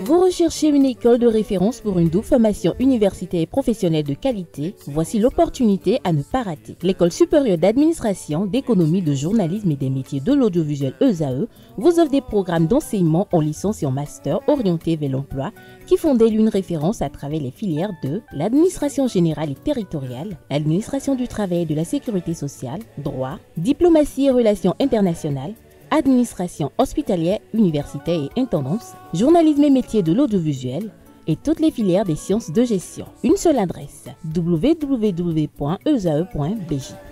Vous recherchez une école de référence pour une double formation universitaire et professionnelle de qualité? Voici l'opportunité à ne pas rater. L'École supérieure d'administration, d'économie, de journalisme et des métiers de l'audiovisuel ESAE vous offre des programmes d'enseignement en licence et en master orientés vers l'emploi qui font d'elle une référence à travers les filières de l'administration générale et territoriale, l'administration du travail et de la sécurité sociale, droit, diplomatie et relations internationales, administration hospitalière, universitaire et intendance, journalisme et métiers de l'audiovisuel et toutes les filières des sciences de gestion. Une seule adresse, www.esae.bj.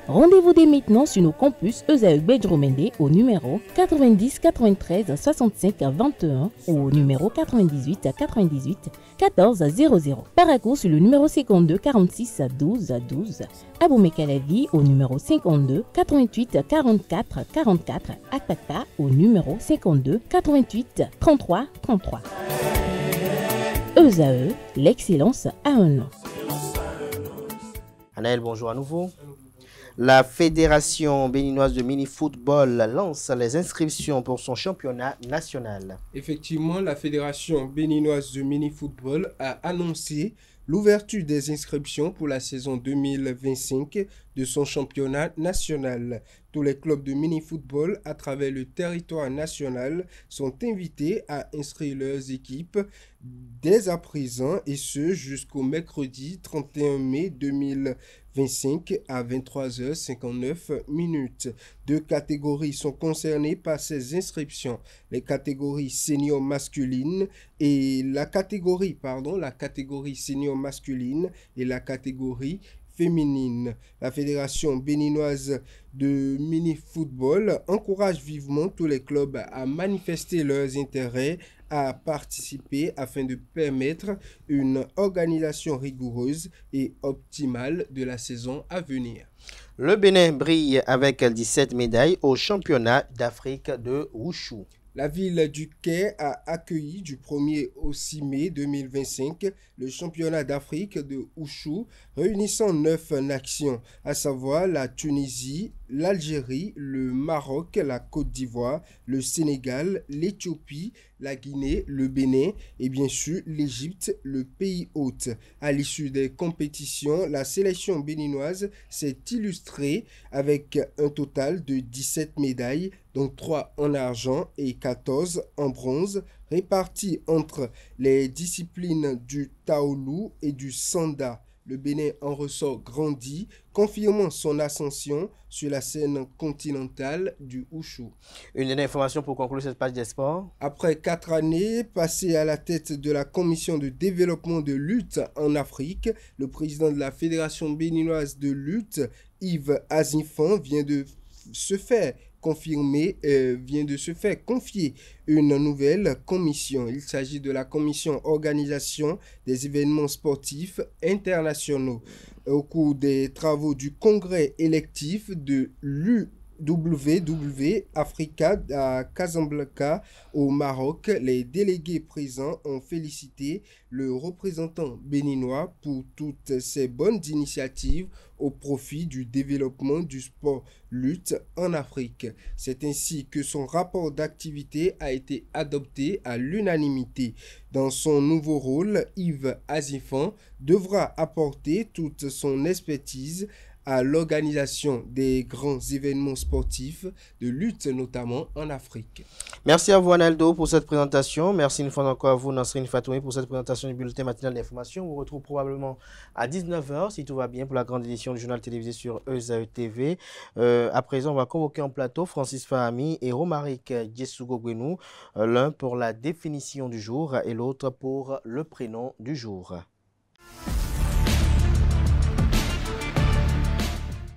Rendez-vous dès maintenant sur nos campus ESAE Bedjromende au numéro 90 93 65 21 ou au numéro 98 98 14 00. Paracourt sur le numéro 52 46 12 12. Aboumé-Calavi au numéro 52 88 44 44. Akpata au numéro 52 88 33 33. ESAE, l'excellence à un nom. Anaël, bonjour à nouveau. La Fédération béninoise de mini-football lance les inscriptions pour son championnat national. Effectivement, la Fédération béninoise de mini-football a annoncé l'ouverture des inscriptions pour la saison 2025 de son championnat national. Tous les clubs de mini-football à travers le territoire national sont invités à inscrire leurs équipes dès à présent et ce jusqu'au mercredi 31 mai 2025 à 23h59. Deux catégories sont concernées par ces inscriptions. Les catégories senior masculine et la catégorie senior masculine et la catégorie féminine. La Fédération béninoise de mini-football encourage vivement tous les clubs à manifester leurs intérêts à participer afin de permettre une organisation rigoureuse et optimale de la saison à venir. Le Bénin brille avec 17 médailles au championnat d'Afrique de Wushu. La ville du Caire a accueilli du 1er au 6 mai 2025 le championnat d'Afrique de Wushu réunissant 9 nations, à savoir la Tunisie, l'Algérie, le Maroc, la Côte d'Ivoire, le Sénégal, l'Éthiopie, la Guinée, le Bénin et bien sûr l'Égypte, le pays hôte. À l'issue des compétitions, la sélection béninoise s'est illustrée avec un total de 17 médailles, dont 3 en argent et 14 en bronze, réparties entre les disciplines du taolu et du sanda. Le Bénin en ressort grandi, confirmant son ascension sur la scène continentale du Wushu. Une dernière information pour conclure cette page des sports. Après 4 années passées à la tête de la commission de développement de lutte en Afrique, le président de la Fédération béninoise de lutte, Yves Azifan, vient de se faire confier une nouvelle commission. Il s'agit de la commission organisation des événements sportifs internationaux. Au cours des travaux du congrès électif de l'UWW Africa à Casablanca au Maroc, les délégués présents ont félicité le représentant béninois pour toutes ces bonnes initiatives au profit du développement du sport lutte en Afrique. C'est ainsi que son rapport d'activité a été adopté à l'unanimité. Dans son nouveau rôle, Yves Azifan devra apporter toute son expertise à l'organisation des grands événements sportifs de lutte, notamment en Afrique. Merci à vous, Analdo, pour cette présentation. Merci une fois encore à vous, Nasrine Fatoumi, pour cette présentation du bulletin matinal d'information. On vous retrouve probablement à 19h, si tout va bien, pour la grande édition du journal télévisé sur ESAE TV. À présent, on va convoquer en plateau Francis Fahami et Romaric Djessougo-Gwenou, l'un pour la définition du jour et l'autre pour le prénom du jour.